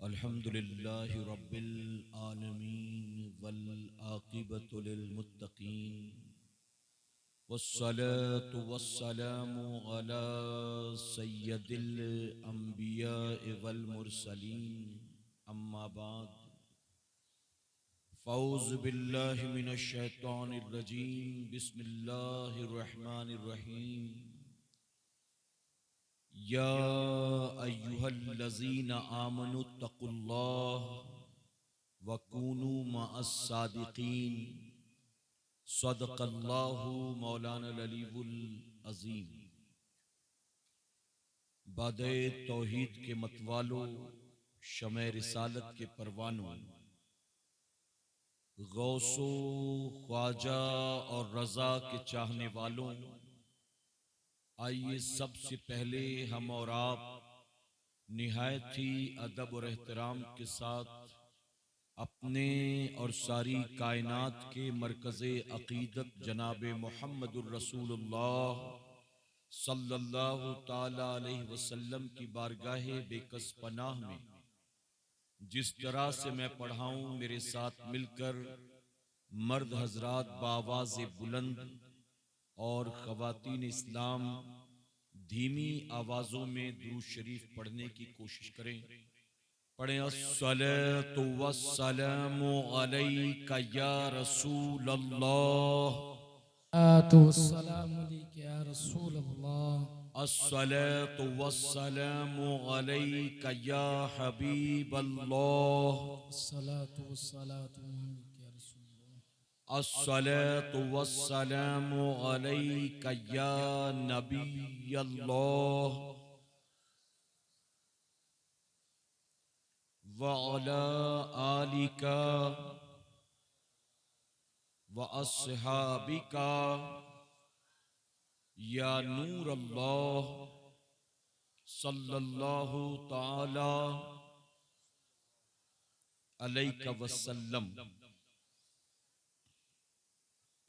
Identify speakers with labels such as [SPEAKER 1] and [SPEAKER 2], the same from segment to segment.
[SPEAKER 1] अल्हम्दुलिल्लाहि रब्बिल आलमीन वल आक़िबतु लिल मुत्तक़ीन वस्सलातु वस्सलामु अला सय्यदिल अंबिया'i वल मुरसलीन अम्मा बाद फ़ऊज़ु बिल्लाहि मिनश शैतानिर रजीम बिस्मिल्लाहिर रहमानिर रहीम या अय्युहल्लज़ीना आमनुत्तक़ुल्लाह वकूनू मअस्सादिक़ीन सदक़ल्लाहु मौलाना अलीयुल अज़ीम। बादे तौहीद के मतवालों, शमे रिसालत के परवानों, गौसो ख्वाजा और रज़ा के चाहने वालों, आइए सबसे पहले हम और आप निहायत ही अदब और एहतराम के साथ अपने और सारी कायनात के मरकज़े अक़ीदत जनाब मुहम्मदुर रसूलुल्लाह सल्लल्लाहु ताला अलैहि वसल्लम की बारगाहे बेकस पनाह में जिस तरह से मैं पढ़ाऊं, मेरे साथ मिलकर मर्द हजरात बावाज़े बुलंद और ख़वातीन इस्लाम धीमी आवाज़ों में दुरूद शरीफ पढ़ने की कोशिश करें। पढ़ें अस्सलातु वस्सलामु अलैका या रसूल अल्लाह,
[SPEAKER 2] अस्सलामु अलैका या रसूल अल्लाह,
[SPEAKER 1] अस्सलातु वस्सलामु अलैका या हबीब अल्लाह,
[SPEAKER 2] अस्सलातु वस्सलातु अलैका या रसूल अल्लाह,
[SPEAKER 1] अस्सलातु वस्सलामु अलैका या नबी अल्लाह व अला आलिका व अस्हाबिका या नूर अल्लाह सल्लल्लाहु ताला अलैका वसल्लम।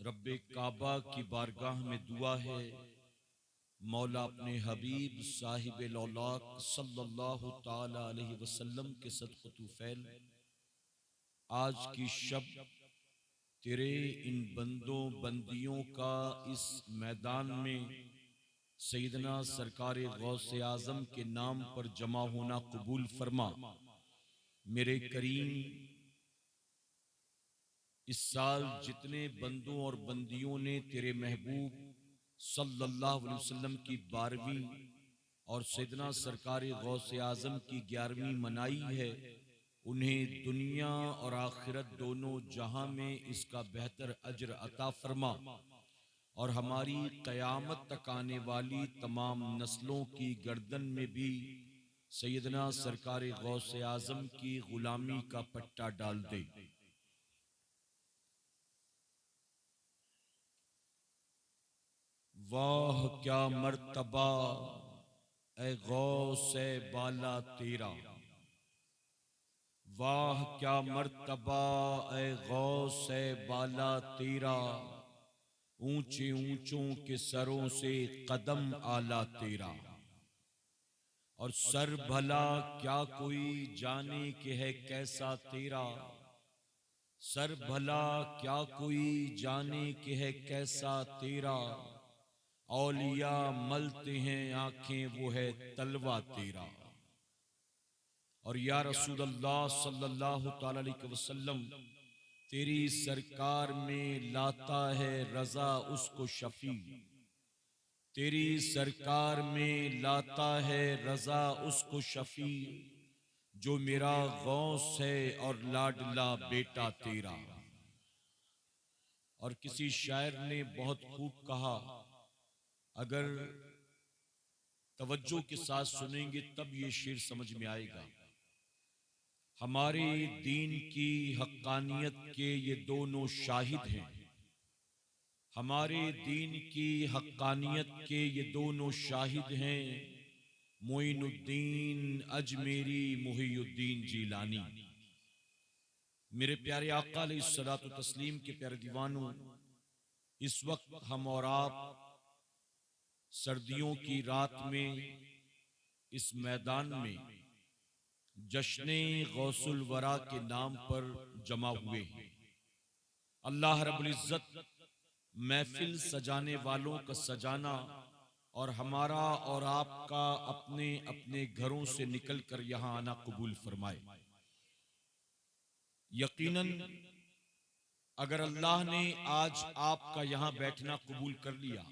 [SPEAKER 1] रब्बे काबा की बारगाह में दुआ है, मौला अपने हबीब साहिब लौलाक सल्लल्लाहु ताला अलैहि वसल्लम के सदक़तु फैल आज की शब तेरे इन बंदों बंदियों का इस मैदान में सैयदना सरकार गौसे आज़म के नाम पर जमा होना कबूल फरमा। मेरे करीम, इस साल जितने बंदों और बंदियों ने तेरे महबूब सल्लल्लाहु अलैहि वसल्लम की 12वीं और सैयदना सरकार गौसे आज़म की 11वीं मनाई है, उन्हें दुनिया और आखिरत दोनों जहां में इसका बेहतर अजर अता फरमा और हमारी क़यामत तक आने वाली तमाम नस्लों की गर्दन में भी सैयदना सरकार गौसे आज़म की गुलामी का पट्टा डाल दे। वाह क्या मर्तबा ए गौसे बाला तेरा, वाह क्या मर्तबा ए गौसे बाला तेरा, ऊंचे ऊंचों के सरों से कदम आला तेरा। और सर भला क्या कोई जाने के है कैसा तेरा, सर भला क्या कोई जाने के है कैसा तेरा, औलिया मलते हैं आंखें वो है तलवा तेरा। और या रसूल अल्लाह सल्लल्लाहु ताला अलैहि वसल्लम, तेरी सरकार में लाता है रजा उसको शफी, तेरी सरकार में लाता है रजा उसको शफी, जो मेरा गौस है और लाडला बेटा तेरा। और किसी शायर ने बहुत खूब कहा, अगर तवज्जो के साथ सुनेंगे तब ये शेर समझ में आएगा। हमारे दीन की हक्कानियत के ये दोनों शाहिद हैं, हमारे दीन की हक्कानियत के ये दोनों शाहिद हैं, मोइनुद्दीन अजमेरी मुहियुद्दीन जीलानी। मेरे प्यारे आका अलैहिस्सलातु तस्लीम के प्यारे दीवानों, इस वक्त हम और आप सर्दियों की रात में इस मैदान में जश्न गौसुल वरा के नाम पर जमा हुए हैं। अल्लाह रब्बुल इज्जत महफिल सजाने वालों का सजाना और हमारा और आपका अपने अपने घरों से निकलकर यहां आना कबूल फरमाए। यकीनन अगर अल्लाह ने आज आपका यहां बैठना कबूल कर लिया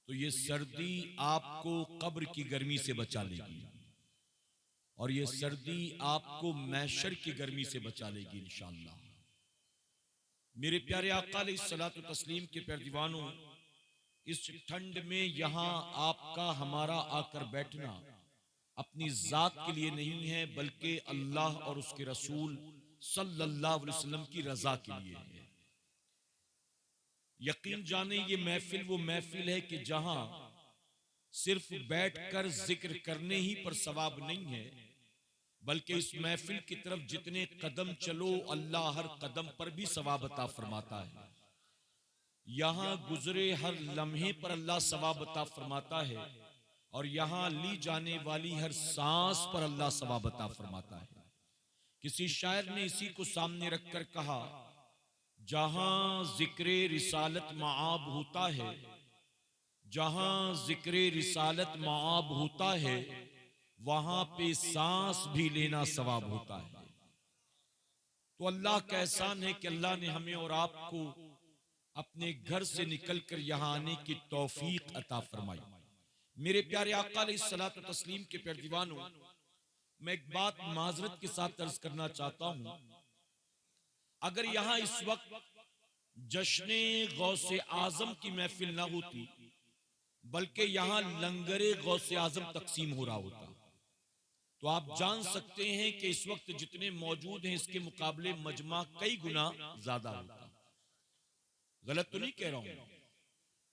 [SPEAKER 1] तो ये सर्दी आपको कब्र की गर्मी से बचा लेगी और ये सर्दी आपको महशर की गर्मी से बचा लेगी इंशाअल्लाह। मेरे प्यारे आका अलैहिस्सलातु तस्लीम के प्यारे दीवानों, इस ठंड में यहां आपका हमारा आकर बैठना अपनी जात के लिए नहीं है बल्कि अल्लाह और उसके रसूल सल्लल्लाहु अलैहि वसल्लम की रजा के लिए है। यकीन जाने ये महफिल वो महफिल है कि जहां सिर्फ बैठकर जिक्र करने ही पर सवाब नहीं है बल्कि इस महफिल की तरफ जितने कदम चलो अल्लाह हर कदम पर भी सवाब अता फरमाता है। यहां गुजरे हर लम्हे पर अल्लाह सवाब अता फरमाता है और यहां ली जाने वाली हर सांस पर अल्लाह सवाब अता फरमाता है। किसी शायर ने इसी को सामने रखकर कहा, जहां जिक्र रिसालत माआब होता है, जहां जिक्र रिसालत माआब होता है, वहां पे सांस भी लेना सवाब होता है। तो अल्लाह का एहसान है कि अल्लाह ने हमें और आपको अपने घर से निकलकर यहां आने की तौफीक अता फरमाई। मेरे प्यारे आका अलैहिस्सलातु तस्लीम के प्यारे दीवानों, मैं एक बात माजरत के साथ अर्ज करना चाहता हूं। अगर यहां इस वक्त जश्न गौसे आजम की महफिल ना होती बल्कि यहां लंगरे गौसे आजम तकसीम हो रहा होता तो आप जान सकते हैं कि इस वक्त जितने मौजूद हैं इसके मुकाबले मजमा कई गुना ज्यादा होता। गलत तो नहीं कह रहा हूं।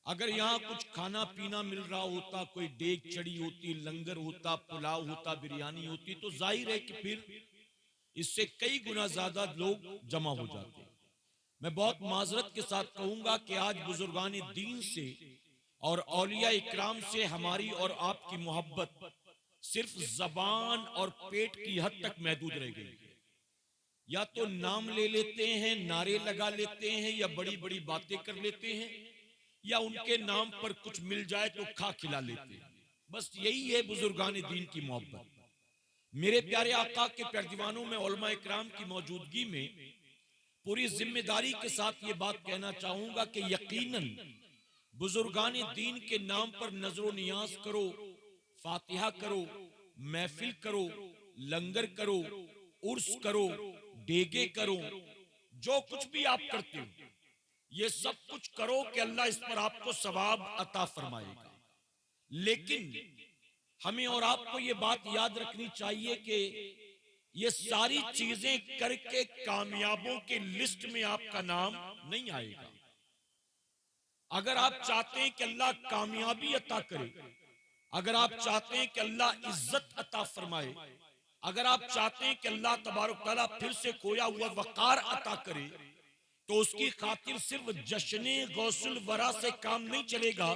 [SPEAKER 1] अगर यहाँ कुछ खाना पीना मिल रहा होता, कोई डेग चढ़ी होती, लंगर होता, पुलाव होता, बिरयानी होती, तो जाहिर है कि फिर इससे कई गुना ज्यादा लोग जमा हो जाते। मैं बहुत माजरत के साथ कहूंगा कि आज बुजुर्गान दीन से और औलिया इकराम से हमारी और आपकी मोहब्बत सिर्फ जबान और पेट की हद तक महदूद रह गई। या तो नाम ले लेते हैं, नारे लगा लेते हैं, या बड़ी बड़ी बातें कर लेते हैं, या उनके नाम पर कुछ मिल जाए तो खा खिला लेते हैं। बस यही है बुजुर्गान दीन की मोहब्बत। मेरे प्यारे आका के प्यारे दीवानों में उलमा इकराम की मौजूदगी में पूरी जिम्मेदारी के साथ ये बात कहना चाहूंगा कि यकीनन बुजुर्गान दीन के नाम पर नजरो नियाज करो, फातिहा करो, महफिल करो, लंगर करो, उर्स करो, डेगे करो, जो कुछ भी आप करते हो ये सब कुछ करो कि अल्लाह इस पर आपको सवाब अता फरमाएगा। लेकिन हमें और आपको ये बात याद रखनी चाहिए कि ये सारी चीजें करके कामयाबों के लिस्ट में आपका नाम नहीं आएगा। अगर आप चाहते हैं कि अल्लाह कामयाबी अता करे, अगर आप चाहते हैं कि अल्लाह इज्जत अता फरमाए, अगर आप चाहते हैं कि अल्लाह तबारक तआला फिर से खोया हुआ वकार अता करे, तो उसकी खातिर सिर्फ जश्न गौसुल वरा से काम नहीं चलेगा,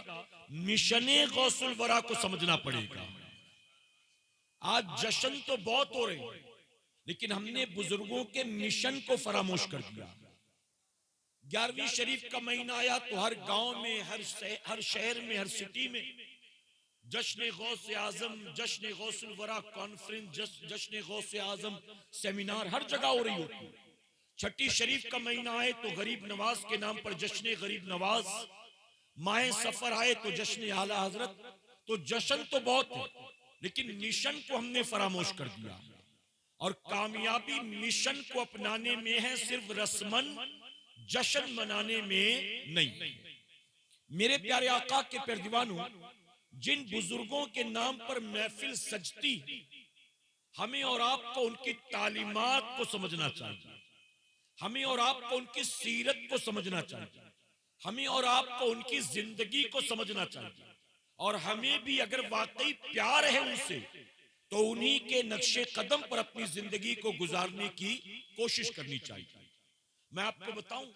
[SPEAKER 1] मिशन गौसुल वरा को समझना पड़ेगा। आज जश्न तो बहुत हो रहे हैं लेकिन हमने बुजुर्गों के मिशन को फरामोश कर दिया। 11वीं शरीफ का महीना आया तो हर गांव में, हर शहर में, हर सिटी में जश्न गौसे आजम, जश्न गौसुल वरा कॉन्फ्रेंस, जश्न गौसे आजम सेमिनार हर जगह हो रही होती। छठी शरीफ का महीना आए तो गरीब नवाज के नाम पर जश्न गरीब नवाज, माह सफर आए तो जश्न आला हजरत। तो जश्न तो बहुत है लेकिन मिशन को हमने फरामोश कर दिया और कामयाबी मिशन को अपनाने में है, सिर्फ रस्मन जश्न मनाने में नहीं। मेरे प्यारे आका के प्यारे दीवानों, जिन बुजुर्गों के नाम पर महफिल सजती, हमें और आपको उनकी तालीमात को समझना चाहिए, हमें और आपको उनकी सीरत को समझना चाहिए, हमें और आपको उनकी जिंदगी को समझना चाहिए और हमें भी अगर वाकई प्यार है उनसे तो उन्हीं के नक्शे कदम पर अपनी जिंदगी को गुजारने की कोशिश करनी चाहिए। मैं आपको बताऊं,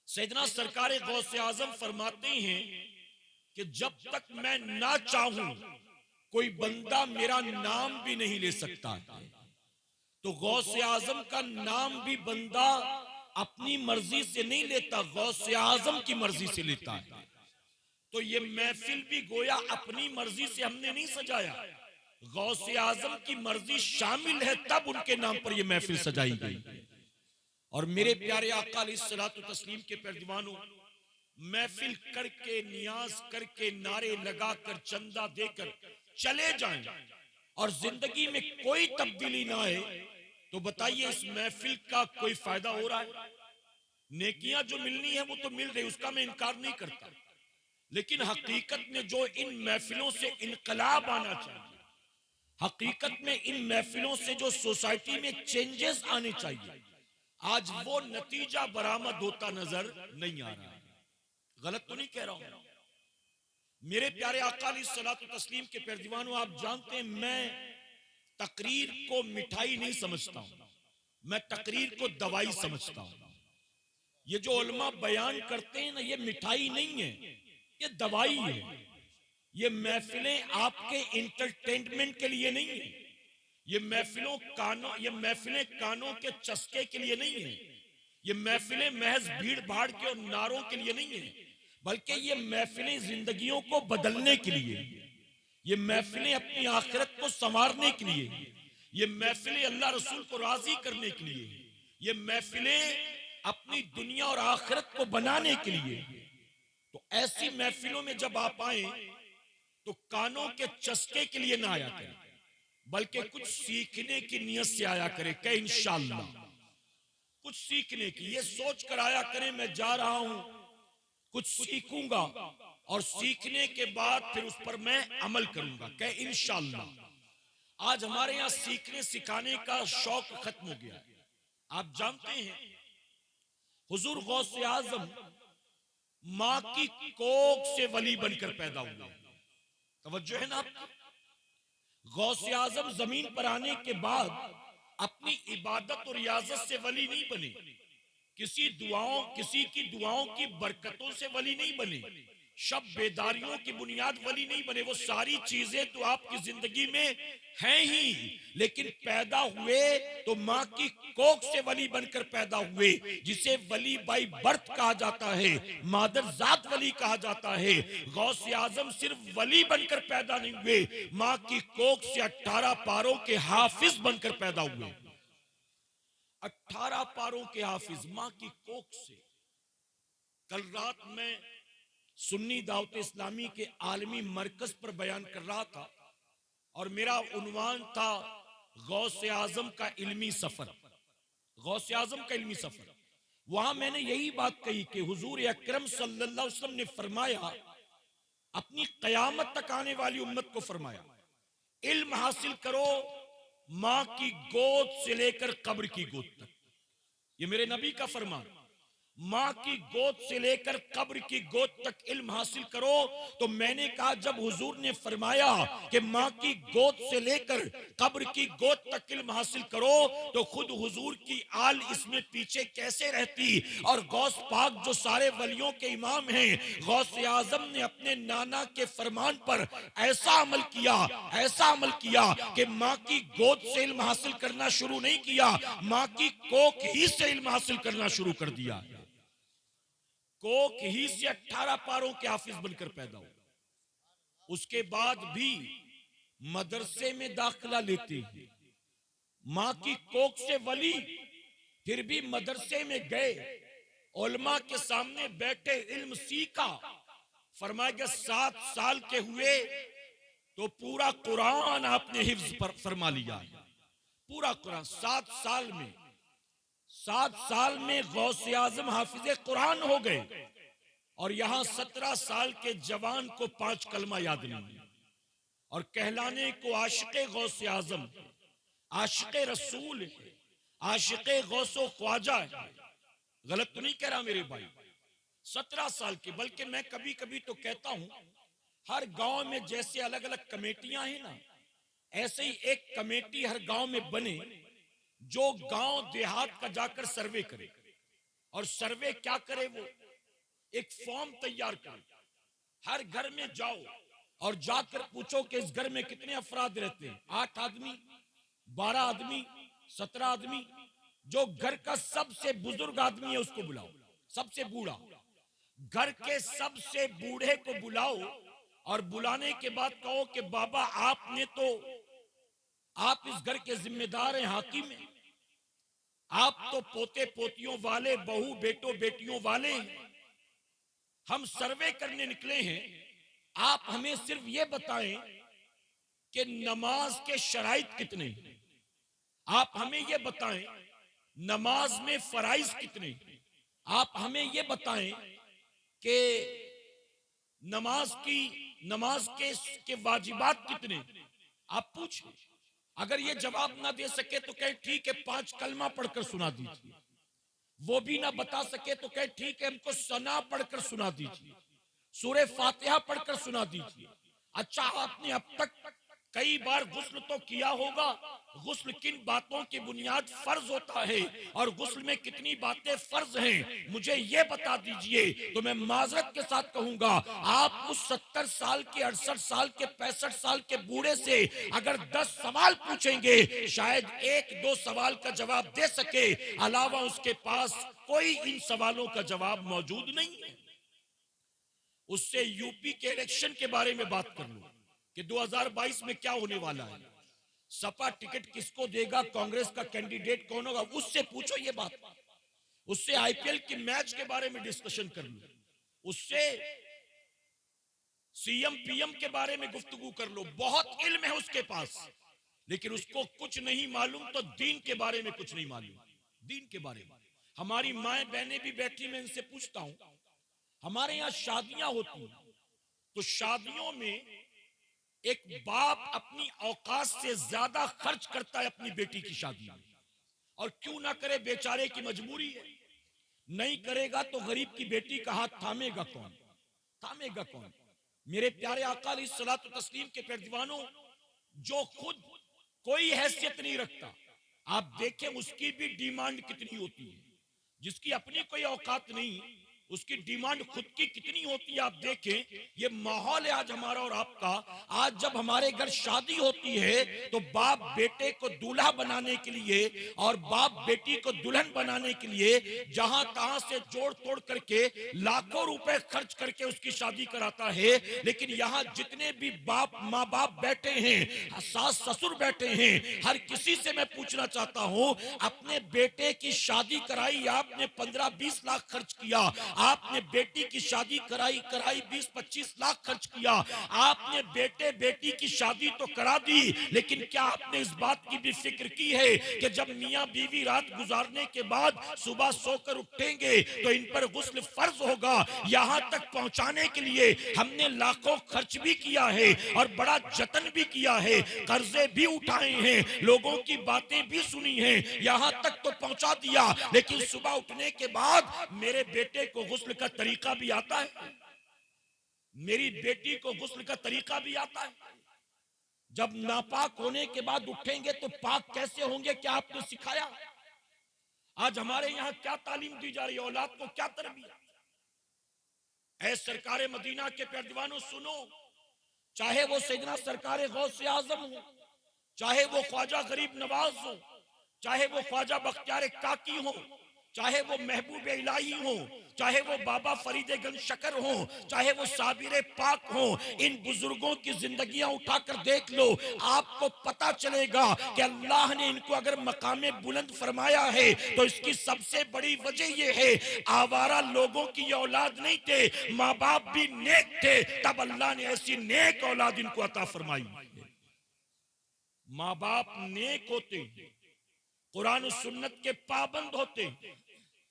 [SPEAKER 1] सैयदना सरकार गौसे आजम फरमाते हैं कि जब तक मैं ना चाहूं कोई बंदा मेरा नाम भी नहीं ले सकता है, तो गौसे आजम का नाम भी बंदा अपनी मर्जी से नहीं लेता, गौसे आजम की मर्जी से लेता है। तो ये महफिल भी गोया अपनी मर्जी से हमने नहीं सजाया, गौसे आजम की मर्जी शामिल है तब उनके नाम पर यह महफिल सजाई गई। और मेरे प्यारे आका अलैहिस्सलातु तस्लीम के पैर दीवानों, महफिल करके, नियाज करके, नारे लगाकर, चंदा देकर चले जाएं और जिंदगी में कोई तब्दीली ना आए, तो बताइए इस महफिल का कोई फायदा हो रहा है? नेकियां जो मिलनी है वो तो मिल रही, उसका मैं इनकार नहीं करता, लेकिन हकीकत में जो इन महफिलों से इनकलाब आना चाहिए, हकीकत में इन महफिलों से जो सोसाइटी में चेंजेस आने चाहिए, आज वो नतीजा बरामद होता नजर नहीं आ रहा है। गलत तो नहीं कह रहा हूं मेरे प्यारे आका अलैहिस्सलातु तस्लीम के पैर दीवानों, आप जानते हैं मैं तकरीर को मिठाई नहीं समझता हूं, मैं तकरीर को दवाई समझता हूं। ये जो उलमा बयान करते हैं ना, ये मिठाई नहीं है, ये दवाई है। ये महफिलें आपके इंटरटेनमेंट के लिए नहीं है, ये महफिलें कानों के चस्के के लिए नहीं है, ये महफिलें महज भीड़ भाड़ के और नारों के लिए नहीं है, बल्कि ये महफिलें जिंदगियों को बदलने के लिए, ये महफिलें अपनी आखिरत को संवारने के लिए, ये महफिलें अल्लाह रसूल को राजी करने के लिए, ये महफिलें अपनी दुनिया और आखिरत को बनाने के लिए। तो ऐसी महफिलों में जब आप आए तो कानों के चस्के के लिए ना आया करें, बल्कि कुछ सीखने की नियत से आया करें कि इंशाअल्लाह कुछ सीखने की, ये सोच कर आया करें मैं जा रहा हूं, कुछ सीखूंगा और सीखने के बाद फिर उस पर मैं अमल करूंगा कि इंशाअल्लाह। आज हमारे यहां सीखने सिखाने का शौक खत्म हो गया। आप जानते हैं हुजूर गौसे आजम मां की कोख से वली बनकर पैदा हुए। तवज्जो है ना आपकी? गौसे आजम जमीन पर आने के बाद अपनी इबादत और रियाजत से वली नहीं बने, किसी की दुआओं की बरकतों से वली नहीं बने, शब बेदारियों की बुनियाद वली नहीं बने। वो सारी चीजें तो आपकी जिंदगी में हैं ही, लेकिन पैदा हुए तो माँ की कोख से वली बनकर पैदा हुए, जिसे वली बाई बर्थ कहा जाता है, मादर जात वली कहा जाता है। गौसे आजम सिर्फ वली बनकर पैदा नहीं हुए, माँ की कोख से 18 पारों के हाफिज बनकर पैदा हुए। 18 पारों के हाफिज माँ की कोख से। कल रात में सुन्नी दावत इस्लामी के आलमी मरकज पर बयान कर रहा था और मेरा उन्वान था गौसे आजम का इल्मी सफर, गौसे आजम का इल्मी सफर। वहां मैंने यही बात कही कि हुजूर अकरम सल्लल्लाहु अलैहि वसल्लम ने फरमाया, अपनी कयामत तक आने वाली उम्मत को फरमाया, इल्म हासिल करो मां की गोद से लेकर कब्र की गोद तक। ये मेरे नबी का फरमान, माँ की गोद से लेकर कब्र की गोद तक इल्म हासिल करो। तो मैंने कहा जब हुजूर ने फरमाया कि माँ की गोद से लेकर कब्र की गोद तक इल्म हासिल करो, तो खुद हुजूर की आल इसमें पीछे कैसे रहती। और गौस पाक जो सारे वलियों के इमाम हैं, गौसे आजम ने अपने नाना के फरमान पर ऐसा अमल किया कि माँ की गोद से इल्म हासिल करना शुरू नहीं किया, माँ की कोख ही से इल्म हासिल करना शुरू कर दिया। कोख ही से 18 पारों के हाफिज बनकर पैदा हुआ। उसके बाद भी मदरसे में दाखिला लेते हैं, मां की कोख से वली, फिर भी मदरसे में गए, उलमा के सामने बैठे, इल्म सीखा। फरमाया 7 साल के हुए तो पूरा कुरान आपने हिफ्ज फरमा लिया, पूरा कुरान 7 साल में गौसे आजम हाफिज कुरान हो गए। और यहां 17 साल के जवान को 5 कलमा याद नहीं, और कहलाने को आशिक़े गौसे आजम, आशिक़े रसूल, आशिक़े गौसो ख्वाजा है। गलत तो नहीं कह रहा मेरे भाई? 17 साल के। बल्कि मैं कभी कभी तो कहता हूं, हर गांव में जैसे अलग अलग कमेटियां हैं ना, ऐसे ही एक कमेटी हर गांव में बने जो गांव देहात का जाकर सर्वे करे। और सर्वे क्या करे, वो एक फॉर्म तैयार करे, हर घर में जाओ, और जाकर पूछो कि इस घर में कितने अफराद रहते हैं, 8 आदमी, 12 आदमी, 17 आदमी। जो घर का सबसे बुजुर्ग आदमी है उसको बुलाओ, सबसे बूढ़ा। घर के सबसे बूढ़े को बुलाओ और बुलाने के बाद कहो कि बाबा आपने तो, आप इस घर के जिम्मेदार हैं, हाकिम हैं, आप तो पोते पोतियों वाले, बहू बेटों बेटियों वाले हैं, हम सर्वे करने निकले हैं, आप हमें सिर्फ ये बताएं कि नमाज के शराइत कितने हैं, आप हमें ये बताएं नमाज में फराइज कितने, आप हमें ये बताएं कि नमाज के वाजिबात कितने, आप पूछें। अगर ये जवाब ना दे सके तो कहे ठीक है 5 कलमा पढ़कर सुना दीजिए, वो भी ना बता सके तो कहे ठीक है हमको सना पढ़कर सुना दीजिए, सूरह फातिहा पढ़कर सुना दीजिए। अच्छा आपने अब तक कई बार गुस्ल तो किया होगा, गुस्ल किन बातों की बुनियाद फर्ज होता है और गुस्ल में कितनी बातें फर्ज हैं, मुझे ये बता दीजिए। तो मैं माजरत के साथ कहूंगा, आप उस 70 साल के, 68 साल के, 65 साल के बूढ़े से अगर 10 सवाल पूछेंगे, शायद 1-2 सवाल का जवाब दे सके, अलावा उसके पास कोई इन सवालों का जवाब मौजूद नहीं है। उससे यूपी के इलेक्शन के बारे में बात कर लो कि 2022 में क्या होने वाला है, सपा टिकट किसको देगा, कांग्रेस का कैंडिडेट कौन होगा, उससे पूछो ये बात। उससे आईपीएल की मैच के बारे में डिस्कशन कर लो, उससे सीएम पीएम के बारे में गुफ्तगू कर लो। बहुत इल्म है उसके पास, लेकिन उसको कुछ नहीं मालूम तो दीन के बारे में कुछ नहीं मालूम। दीन के बारे में हमारी माएं बहनें भी बैठी, मैं इनसे पूछता हूं, हमारे यहाँ शादियां होती हैं तो शादियों में एक बाप अपनी औकात से ज्यादा खर्च करता है अपनी बेटी की शादी में, और क्यों ना करे, बेचारे की मजबूरी है, नहीं करेगा तो गरीब की बेटी का हाथ थामेगा कौन, थामेगा कौन। मेरे प्यारे आका अलैहिस्सलातु तस्लीम के प्यारे दीवानों, जो खुद कोई हैसियत नहीं रखता, आप देखें उसकी भी डिमांड कितनी होती है, जिसकी अपनी कोई औकात नहीं उसकी डिमांड खुद की कितनी होती है। आप देखें ये माहौल है आज हमारा और आपका। आज जब हमारे घर शादी होती है तो बाप बेटे को दूल्हा बनाने के लिए और बाप बेटी को दुल्हन बनाने के लिए जहां तहां से जोड़ तोड़ करके लाखों रुपए खर्च करके उसकी शादी कराता है, लेकिन यहाँ जितने भी बाप माँ बाप बैठे हैं, सास ससुर बैठे हैं, हर किसी से मैं पूछना चाहता हूं, अपने बेटे की शादी कराई आपने 15-20 लाख खर्च किया, आपने बेटी की शादी कराई 20-25 लाख खर्च किया, आपने बेटे बेटी की शादी तो करा दी, लेकिन क्या आपने इस बात की भी फिक्र की है कि जब मियां बीवी रात गुजारने के बाद सुबह सोकर उठेंगे तो इन पर गुस्ल फर्ज होगा। यहां तक पहुंचाने के लिए हमने लाखों खर्च भी किया है और बड़ा जतन भी किया है, कर्जे भी उठाए हैं, लोगों की बातें भी सुनी हैं, यहां तक तो पहुंचा दिया, लेकिन सुबह उठने के बाद मेरे बेटे को गुस्ल का तरीका भी आता है, मेरी बेटी को गुस्ल का तरीका भी आता है। जब नापाक होने के बाद उठेंगे तो पाक कैसे होंगे, क्या आपने सिखाया? आज हमारे यहाँ क्या तालीम दी जा रही है, औलाद को क्या तरबियत? ऐ सरकारे मदीना के प्यारे दीवानों सुनो, चाहे वो सैयदना सरकारे गौसे आजम हो, चाहे वो ख्वाजा गरीब नवाज हो, चाहे वो ख्वाजा बख्तियार काकी हो, चाहे वो महबूब इलाही हो, चाहे वो बाबा फरीदे गंज शकर हो, चाहे वो साबिर पाक हो, इन बुजुर्गों की जिंदगियां उठाकर देख लो, आपको पता चलेगा कि अल्लाह ने इनको अगर मकामे बुलंद फरमाया है तो इसकी सबसे बड़ी वजह यह है, आवारा लोगों की औलाद नहीं थे, माँ बाप भी नेक थे, तब अल्लाह ने ऐसी नेक औलाद इनको अता फरमाई। माँ बाप नेक होते, कुरान सुन्नत के पाबंद होते,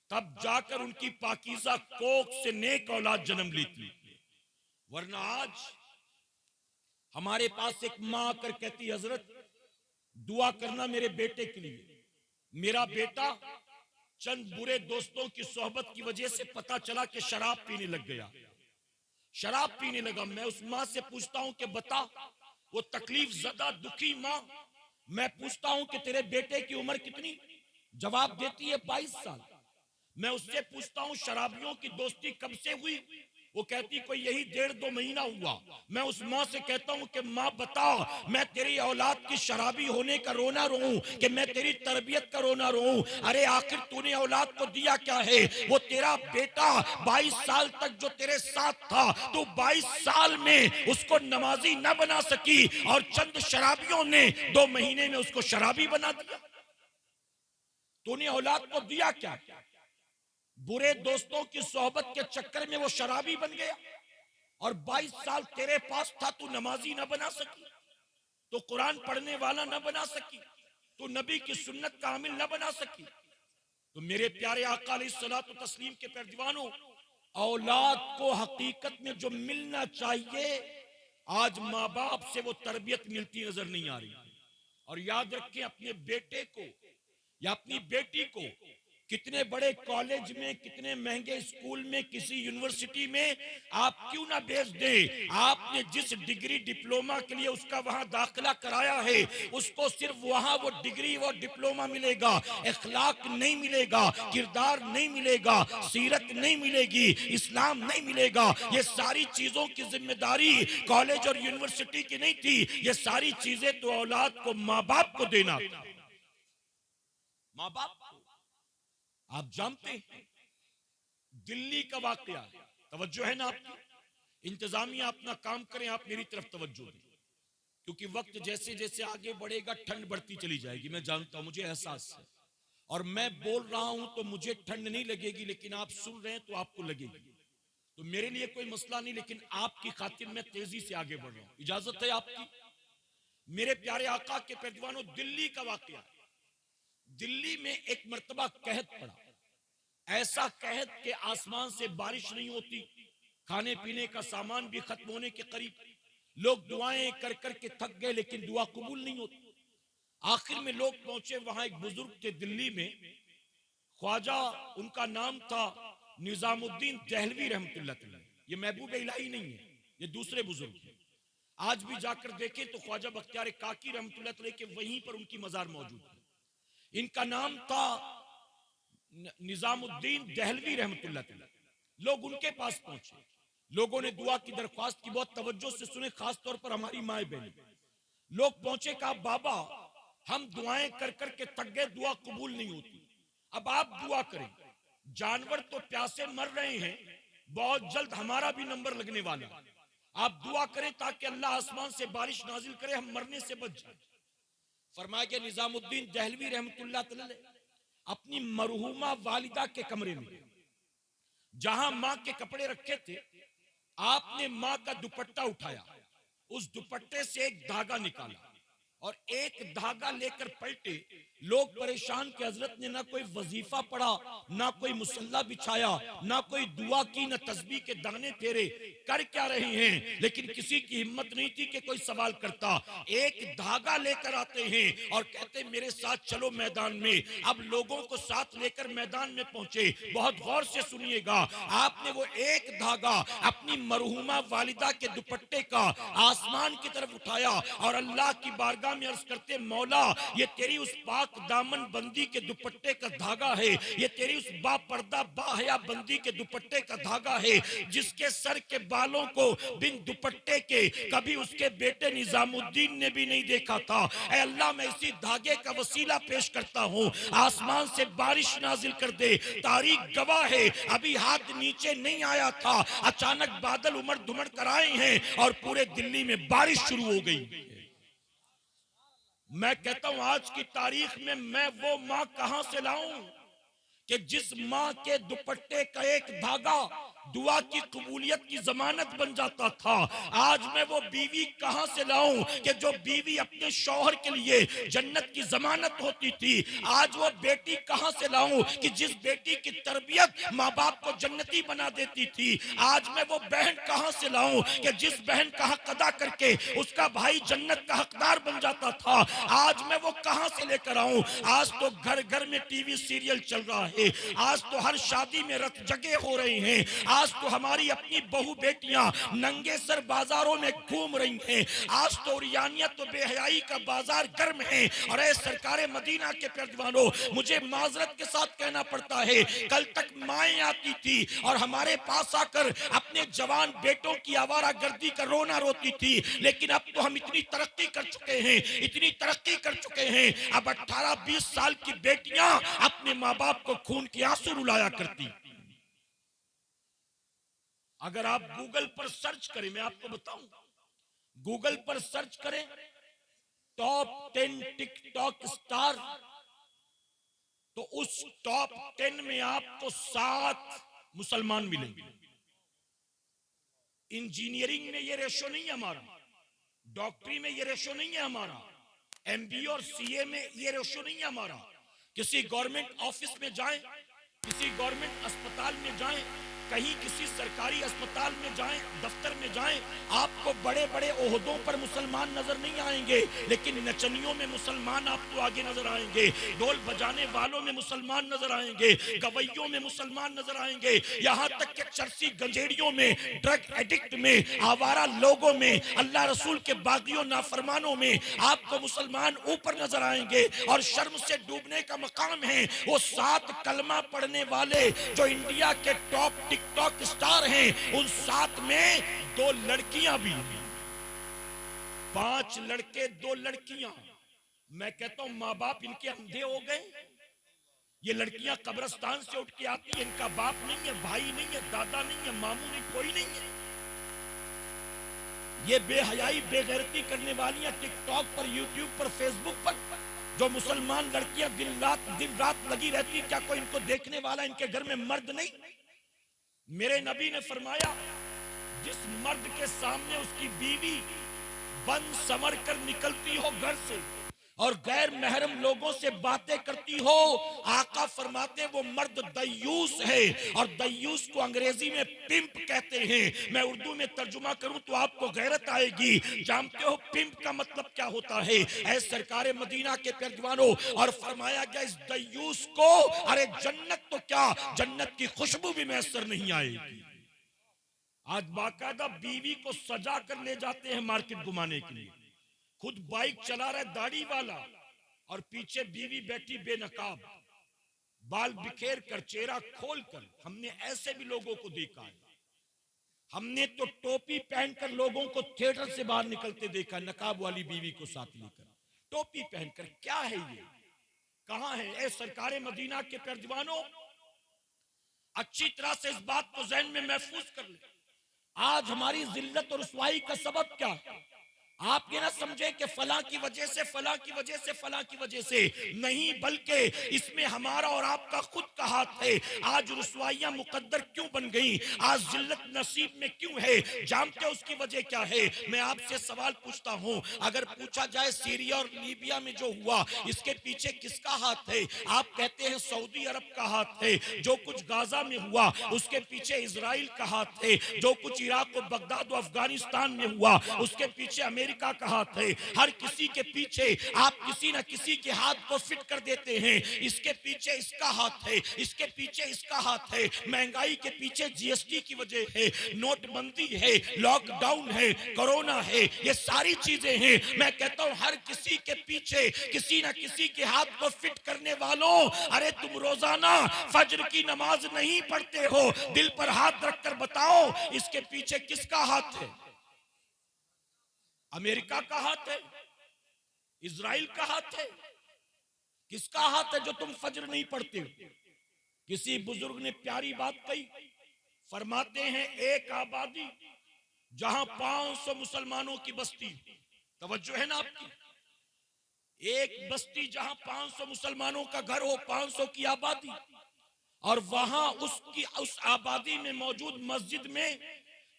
[SPEAKER 1] तब जाकर उनकी पाकीज़ा कोख से नेक औलाद जन्म लेती। वरना आज हमारे पास एक माँ आकर कहती, हजरत दुआ करना मेरे बेटे के लिए, मेरा बेटा चंद बुरे दोस्तों की सोहबत की वजह से पता चला कि शराब पीने लग गया, शराब पीने लगा। मैं उस माँ से पूछता हूं कि बता, वो तकलीफ ज़दा दुखी माँ, मैं पूछता हूं कि तेरे बेटे की उम्र कितनी, जवाब देती है 22 साल। मैं उससे पूछता हूं शराबियों की दोस्ती कब से हुई, वो कहती कोई यही 1.5-2 महीना हुआ। मैं उस माँ से कहता हूँ कि माँ बता, मैं तेरी औलाद की शराबी होने का रोना रोऊं कि मैं तेरी तरबियत का रोना रोऊं? अरे आखिर तूने औलाद को दिया क्या है? वो तेरा बेटा 22 साल तक जो तेरे साथ था, तो 22 साल में उसको नमाजी न बना सकी और चंद शराबियों ने 2 महीने में उसको शराबी बना दिया। तूने औलाद को दिया क्या? बुरे दोस्तों की सोहबत के चक्कर में वो शराबी बन गया और 22 साल तेरे पास था, तू नमाजी न बना सकी, तो कुरान पढ़ने वाला न बना सकी, तो नबी की सुन्नत का आमिल न बना सकी। तो मेरे प्यारे आका अलैहिस्सलातु तस्लीम के प्यारे दीवानों, औलाद को हकीकत में जो मिलना चाहिए, आज माँ बाप से वो तरबियत मिलती नजर नहीं आ रही। और याद रखें, अपने बेटे को या अपनी बेटी को कितने बड़े कॉलेज में, कितने महंगे स्कूल में, किसी यूनिवर्सिटी में आप क्यों ना भेज दें, आपने जिस डिग्री डिप्लोमा के लिए उसका वहां दाखिला कराया है, उसको सिर्फ वहां वो डिग्री वो डिप्लोमा मिलेगा, इखलाक नहीं मिलेगा, किरदार नहीं मिलेगा, सीरत नहीं मिलेगी, इस्लाम नहीं मिलेगा। ये सारी चीजों की जिम्मेदारी कॉलेज और यूनिवर्सिटी की नहीं थी, ये सारी चीजें तो औलाद को माँ बाप को देना था। माँ बाप को आप जानते हैं, दिल्ली का वाकया, तवज्जो है ना आपकी? इंतजामिया अपना काम करें, आप मेरी तरफ तवज्जो दें, क्योंकि वक्त जैसे जैसे आगे बढ़ेगा ठंड बढ़ती चली जाएगी। मैं जानता हूं, मुझे एहसास है, और मैं बोल रहा हूं तो मुझे ठंड नहीं लगेगी, लेकिन आप सुन रहे हैं तो आपको लगेगी। तो मेरे लिए कोई मसला नहीं, लेकिन आपकी खातिर मैं तेजी से आगे बढ़ रहा हूं, इजाजत है आपकी? मेरे प्यारे आका के पैरवानों, दिल्ली का वाकया, दिल्ली में एक मर्तबा कहत पड़ा, ऐसा कहत के आसमान से बारिश नहीं होती, खाने पीने का सामान भी खत्म होने के करीब, लोग दुआएं कर कर के थक गए, लेकिन दुआ कबूल नहीं होती। आखिर में लोग पहुंचे, वहां एक बुजुर्ग थे दिल्ली में, ख्वाजा उनका नाम था निजामुद्दीन दहलवी रहमतुल्लाह अलैह। ये महबूब इलाही नहीं है, ये दूसरे बुजुर्ग हैं। आज भी जाकर देखें तो ख्वाजा बख्तियार काकी रहमतुल्लाह अलैह के वहीं पर उनकी मजार मौजूद है। इनका नाम था निजामुद्दीन दहलवी रहमतुल्लाह अलैह। लोग उनके पास पहुंचे, लोगों ने दुआ की दरख्वास्त की, बहुत तवज्जो से सुने, खास तौर पर हमारी माए बहन। लोग पहुंचे, कहा बाबा हम दुआएं कर कर के थक गए, दुआ कबूल नहीं होती, अब आप दुआ करें। जानवर तो प्यासे मर रहे हैं, बहुत जल्द हमारा भी नंबर लगने वाला, आप दुआ करें ताकि अल्लाह आसमान से बारिश नाजिल करे, हम मरने से बच जाए। फरमाया कि निजामुद्दीन दहलवी रहमतुल्लाह अलैह अपनी मरहूमा वालिदा के कमरे में, जहां मां के कपड़े रखे थे, आपने मां का दुपट्टा उठाया, उस दुपट्टे से एक धागा निकाला और एक धागा लेकर पलटे। लोग परेशान कि हजरत ने ना कोई वजीफा पढ़ा, ना कोई मुसल्ला बिछाया, ना कोई दुआ की, ना तस्बीह के दाने फेरे, कर क्या रहे हैं? लेकिन किसी की हिम्मत नहीं थी कि कोई सवाल करता। एक धागा लेकर आते हैं और कहते मेरे साथ चलो मैदान में। अब लोगों को साथ लेकर मैदान में पहुंचे। बहुत गौर से सुनिएगा, आपने वो एक धागा अपनी मरहूमा वालिदा के दुपट्टे का आसमान की तरफ उठाया और अल्लाह की बारगाह में अर्ज करते, मौला ये तेरी उस पाक दामन बंदी के दुपट्टे का धागा है, ये तेरी उस बापर्दा बाहया बंदी के दुपट्टे का धागा है, जिसके सर के बालों को बिन दुपट्टे के कभी उसके बेटे निजामुद्दीन ने भी नहीं देखा था। ऐ अल्लाह, मैं इसी धागे का वसीला पेश करता हूँ, आसमान से बारिश नाजिल कर दे। तारीख गवाह है, अभी हाथ नीचे नहीं आया था, अचानक बादल उमड़ धुमड़ कर आए हैं और पूरे दिल्ली में बारिश शुरू हो गई। मैं कहता हूं आज की तारीख में मैं वो मां कहां से लाऊं कि जिस मां के दुपट्टे का एक धागा दुआ की कबूलियत की जमानत बन जाता था। आज मैं वो बीवी कहां से लाऊं कि जो बीवी अपने शौहर के लिए जन्नत की जमानत होती थी। आज वो बेटी कहां से लाऊं कि जिस बेटी की तरबियत माँ बाप को जन्नती बना देती थी। आज मैं वो बहन कहां से लाऊं कि जिस बहन का हक अदा करके उसका भाई जन्नत का हकदार बन जाता था। आज मैं वो कहां से लेकर आऊं? आज तो घर घर में टीवी सीरियल चल रहा है, आज तो हर शादी में रत जगे हो रहे हैं, आज तो हमारी अपनी बहू बेटियां नंगे सर बाजारों में घूम रही हैं। आज तो उरियानियत तो बेहयाई का बाजार गर्म है। और ऐ सरकारे मदीना के प्यारजवानों, मुझे माजरत के साथ कहना पड़ता है, कल तक माएँ आती थी और हमारे पास आकर अपने जवान बेटों की आवारागर्दी का रोना रोती थी। लेकिन अब तो हम इतनी तरक्की कर चुके हैं, इतनी तरक्की कर चुके हैं, अब 18-20 साल की बेटियां अपने माँ बाप को खून के आंसू रुलाया करती। अगर आप गूगल पर सर्च करें, मैं आपको बताऊं, गूगल पर सर्च करें टॉप 10 टिकटॉक स्टार, तो उस टॉप 10 में आपको 7 मुसलमान मिलेंगे। इंजीनियरिंग में ये रेशो नहीं है हमारा, डॉक्टरी में ये रेशो नहीं है हमारा, एमबीए और सीए में ये रेशो नहीं है हमारा। किसी गवर्नमेंट ऑफिस में जाएं, किसी गवर्नमेंट अस्पताल में जाएं, कहीं किसी सरकारी अस्पताल में जाएं, दफ्तर में जाएं, आपको बड़े बड़े ओहदों पर मुसलमान नजर नहीं आएंगे, लेकिन नचनियों में मुसलमान आपको आगे नजर आएंगे, ढोल बजाने वालों में मुसलमान नजर आएंगे, गवैयों में मुसलमान नजर आएंगे, यहाँ तक कि चरसी गंजेड़ियों में, ड्रग एडिक्ट में, आवारा लोगों में, अल्लाह रसूल के बागियों नाफरमानों में आपको मुसलमान ऊपर नजर आएंगे। और शर्म से डूबने का मकाम है वो 7 कलमा पढ़ने वाले जो इंडिया के टॉप टिकटॉक स्टार हैं, उन 7 में 2 लड़कियां भी, 5 लड़के 2 लड़कियां। मैं कहता हूं माँ बाप इनके अंधे हो गए। ये लड़कियां कब्रिस्तान से उठ के आती है, इनका बाप नहीं है, भाई नहीं है, दादा नहीं है, मामू नहीं, कोई नहीं है। ये बेहयाई बेगैरती करने वाली टिकटॉक पर, यूट्यूब पर, फेसबुक पर जो मुसलमान लड़कियां दिन रात लगी रहती, क्या कोई इनको देखने वाला इनके घर में मर्द नहीं? मेरे नबी ने फरमाया, जिस मर्द के सामने उसकी बीवी बन समर कर निकलती हो घर से और गैर महरम लोगों से बातें करती हो, आका फरमाते वो मर्द दयूस है। और दयूस को अंग्रेजी में पिंप कहते हैं। मैं उर्दू में तर्जुमा करूं तो आपको गैरत आएगी। जानते हो पिंप का मतलब क्या होता है? ऐ सरकारे मदीना के प्यारजवानों, और फरमाया गया इस दयूस को अरे जन्नत तो क्या, जन्नत की खुशबू भी मैसर नहीं आएगी। आज बाकायदा बीवी को सजा कर ले जाते हैं मार्केट घुमाने के लिए। खुद बाइक चला रहा है दाढ़ी वाला और पीछे बीवी बैठी बेनकाब, बाल बिखेर कर, चेहरा खोल कर। हमने ऐसे भी लोगों को देखा है। हमने तो टोपी पहनकर लोगों को थिएटर से बाहर निकलते देखा, नकाब वाली बीवी को साथ लेकर, टोपी पहनकर। क्या है ये? कहां है? ए सरकारे मदीना के प्यारजवानों, अच्छी तरह से इस बात को ज़हन में महफूज कर ले। आज हमारी जिल्लत और रुसवाई का सबब क्या? आप ये ना समझे कि फला की वजह से, फला की वजह से, फला की वजह से नहीं, बल्कि इसमें हमारा और आपका खुद का हाथ है। आज रुसवाइयां मुकद्दर क्यों बन गई? आज जिल्लत नसीब में क्यों है? जानते हो उसकी वजह क्या है? मैं आपसे सवाल पूछता हूं, अगर पूछा जाए सीरिया और लीबिया में जो हुआ, इसके पीछे किसका हाथ है? आप कहते हैं सऊदी अरब का हाथ है। जो कुछ गाजा में हुआ उसके पीछे इजराइल का हाथ है। जो कुछ इराक और बगदाद और अफगानिस्तान में हुआ उसके पीछे अमेरिका का हाथ है। हर किसी के पीछे आप किसी न किसी के हाथ को फिट कर देते हैं। इसके पीछे इसका हाथ है, इसके पीछे इसका हाथ है। महंगाई के पीछे जीएसटी की वजह है, नोटबंदी है, लॉकडाउन है, कोरोना है, ये सारी चीजें हैं। मैं कहता हूं हर किसी के पीछे किसी न किसी के हाथ को फिट करने वालों, अरे तुम रोजाना फज्र की नमाज नहीं पढ़ते हो, दिल पर हाथ रखकर बताओ इसके पीछे किसका हाथ है? अमेरिका का हाथ है? इजराइल का हाथ है? किसका हाथ है जो तुम फज्र नहीं पढ़ते हो? किसी बुजुर्ग ने प्यारी बात कही, फरमाते हैं एक आबादी जहां 500 मुसलमानों की बस्ती, तवज्जो है ना आपकी, एक बस्ती जहां 500 मुसलमानों का घर हो, 500 की आबादी, और वहां उस आबादी में मौजूद मस्जिद में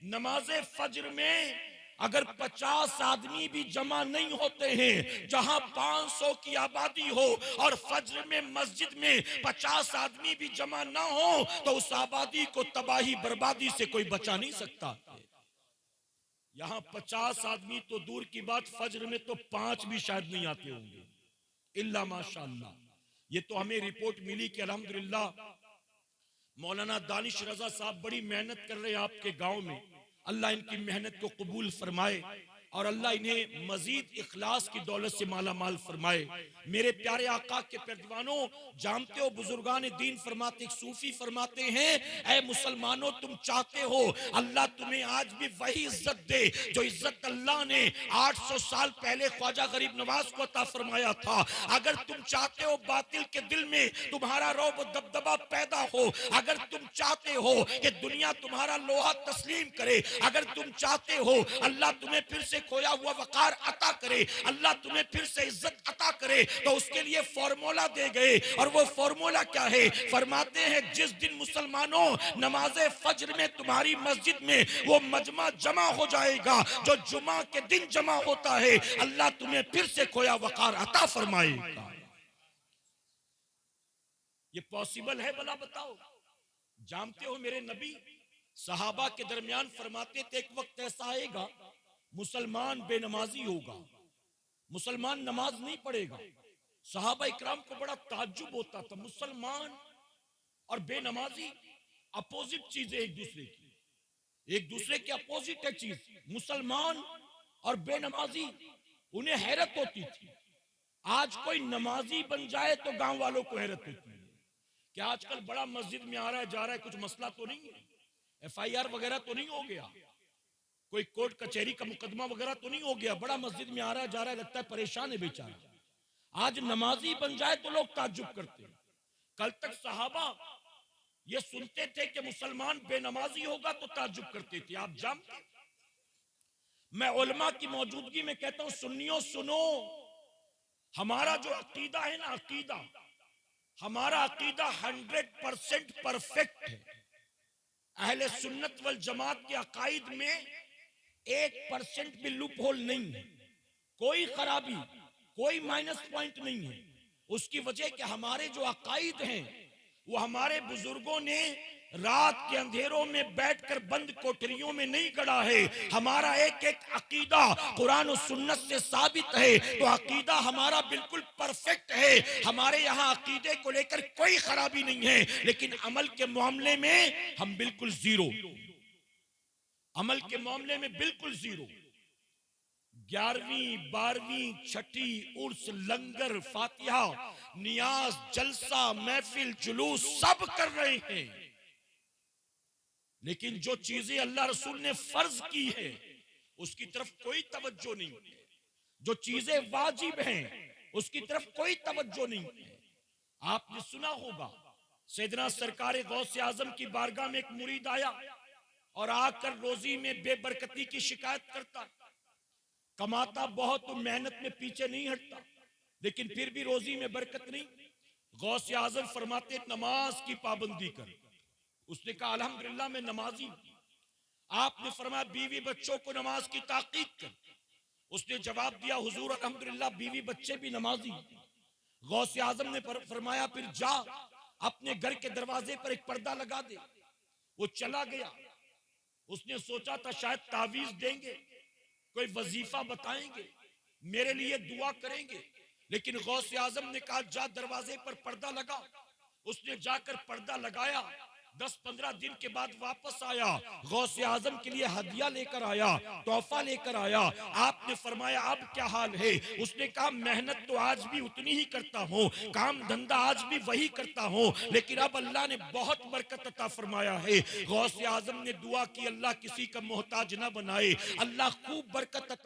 [SPEAKER 1] नमाजे फज्र में अगर 50 आदमी भी जमा नहीं होते हैं, जहां 500 की आबादी हो और फज्र में मस्जिद में 50 आदमी भी जमा ना हो, तो उस आबादी को तबाही बर्बादी से कोई बचा नहीं सकता। यहां 50 आदमी तो दूर की बात, फज्र में तो 5 भी शायद नहीं आते होंगे, इल्ला माशाअल्लाह। ये तो हमें रिपोर्ट मिली कि अल्हम्दुलिल्लाह मौलाना दानिश रजा साहब बड़ी मेहनत कर रहे हैं आपके गांव में। अल्लाह इनकी मेहनत को कबूल फरमाए और अल्लाह इन्हें मजीद इखलास की दौलत से माला माल फरमाए। मेरे प्यारे आका के परजवानों, जानते हो बुजुर्गान दीन फरमाते, एक सूफी फरमाते हैं, ऐ मुसलमानों तुम चाहते हो अल्लाह तुम्हें आज भी वही इज्जत दे जो इज्जत अल्लाह ने 800 साल पहले ख्वाजा गरीब नवाज को अता फरमाया था। अगर तुम चाहते हो बातिल के दिल में तुम्हारा रौब दबदबा पैदा हो, अगर तुम चाहते हो कि दुनिया तुम्हारा लोहा तस्लीम करे, अगर तुम चाहते हो अल्लाह तुम्हें फिर से खोया हुआ वकार अता करे, अल्लाह तुम्हें फिर से इज्जत अता करे, तो उसके लिए फॉर्मूला दे गए। और वो फॉर्मूला क्या है? फरमाते हैं जिस दिन मुसलमानों नमाजे फज्र में तुम्हारी मस्जिद में वो मजमा जमा हो जाएगा जो जुमा के दिन जमा होता है, अल्लाह तुम्हें फिर से खोया वकार अता फरमाएगा। ये पॉसिबल है भला बताओ? जानते हो मेरे नबी सहाबा के दरमियान फरमाते थे एक वक्त ऐसा आएगा मुसलमान बेनमाजी होगा, मुसलमान नमाज नहीं पढ़ेगा। सहाबा इकराम को बड़ा ताज्जुब होता था, मुसलमान और बेनमाजी अपोजिट चीजें एक दूसरे की, एक दूसरे के अपोजिट है चीज। मुसलमान और बेनमाजी, उन्हें हैरत होती थी। आज कोई नमाजी बन जाए तो गांव वालों को हैरत होती है कि आजकल बड़ा मस्जिद में आ रहा है जा रहा है, कुछ मसला तो नहीं है, FIR वगैरह तो नहीं हो गया, कोई कोर्ट कचहरी का मुकदमा वगैरह तो नहीं हो गया, बड़ा मस्जिद में आ रहा है जा रहा है, लगता है परेशान है बेचारा। आज नमाजी बन जाए तो लोग ताज्जुब करते हैं। कल तक सहाबा ये सुनते थे कि मुसलमान बेनमाजी होगा तो ताज्जुब करते थे। आप जानते, मैं उलमा की मौजूदगी में कहता हूं सुन्नियों सुनो, हमारा जो अकीदा है ना, अकीदा हमारा अकीदा 100% परफेक्ट है। अहले सुन्नत वल जमात के अकाइद में 1% भी लूप होल नहीं है, कोई खराबी, कोई माइनस पॉइंट नहीं है। उसकी वजह कि हमारे जो अकाइद हैं वो हमारे बुजुर्गों ने रात के अंधेरों में बैठकर बंद कोठरियों में नहीं गढ़ा है। हमारा एक एक अकीदा कुरान और सुन्नत से साबित है, तो अकीदा हमारा बिल्कुल परफेक्ट है। हमारे यहाँ अकीदे को लेकर कोई खराबी नहीं है, लेकिन अमल के मामले में हम बिल्कुल जीरो, अमल के मामले में बिल्कुल जीरो। 11वीं 12वीं 6ठी उर्स लंगर फातिहा नियाज जलसा महफिल जुलूस सब कर रहे हैं, लेकिन जो चीजें अल्लाह रसूल ने फर्ज की है उसकी तरफ कोई तवज्जो नहीं है। जो चीजें वाजिब हैं उसकी तरफ कोई तवज्जो नहीं है। आपने सुना होगा सैयदना सरकार गौसे आजम की बारगाह में एक मुरीद आया और आकर रोजी में बेबरकती की शिकायत करता। कमाता बहुत तो मेहनत में पीछे नहीं हटता, लेकिन फिर भी रोजी में बरकत नहीं। गौसे आजम फरमाते नमाज की पाबंदी कर। उसने कहा अल्हम्दुलिल्लाह मैं नमाजी। आपने फरमाया बीवी बच्चों को नमाज की ताकीद कर। उसने जवाब दिया हुजूर अल्हम्दुलिल्लाह बीवी बच्चे भी नमाजी। गौसे आजम ने फरमाया फिर जा अपने घर के दरवाजे पर एक पर्दा लगा दे। वो चला गया। उसने सोचा था शायद तावीज देंगे, कोई वजीफा बताएंगे, मेरे लिए दुआ करेंगे, लेकिन गौसे आजम ने कहा जा दरवाजे पर पर्दा लगा। उसने जाकर पर्दा लगाया। 10-15 दिन के बाद वापस आया, गौसे आजम के लिए हदिया लेकर आया, तोहफा लेकर आया। आपने फरमाया अब क्या हाल है? उसने कहा मेहनत तो आज भी उतनी ही करता हूँ, काम धंधा आज भी वही करता हूँ, लेकिन अब अल्लाह ने बहुत बरकत अता फरमाया है। गौसे आजम ने दुआ की अल्लाह किसी का मोहताज ना बनाए, अल्लाह खूब बरकत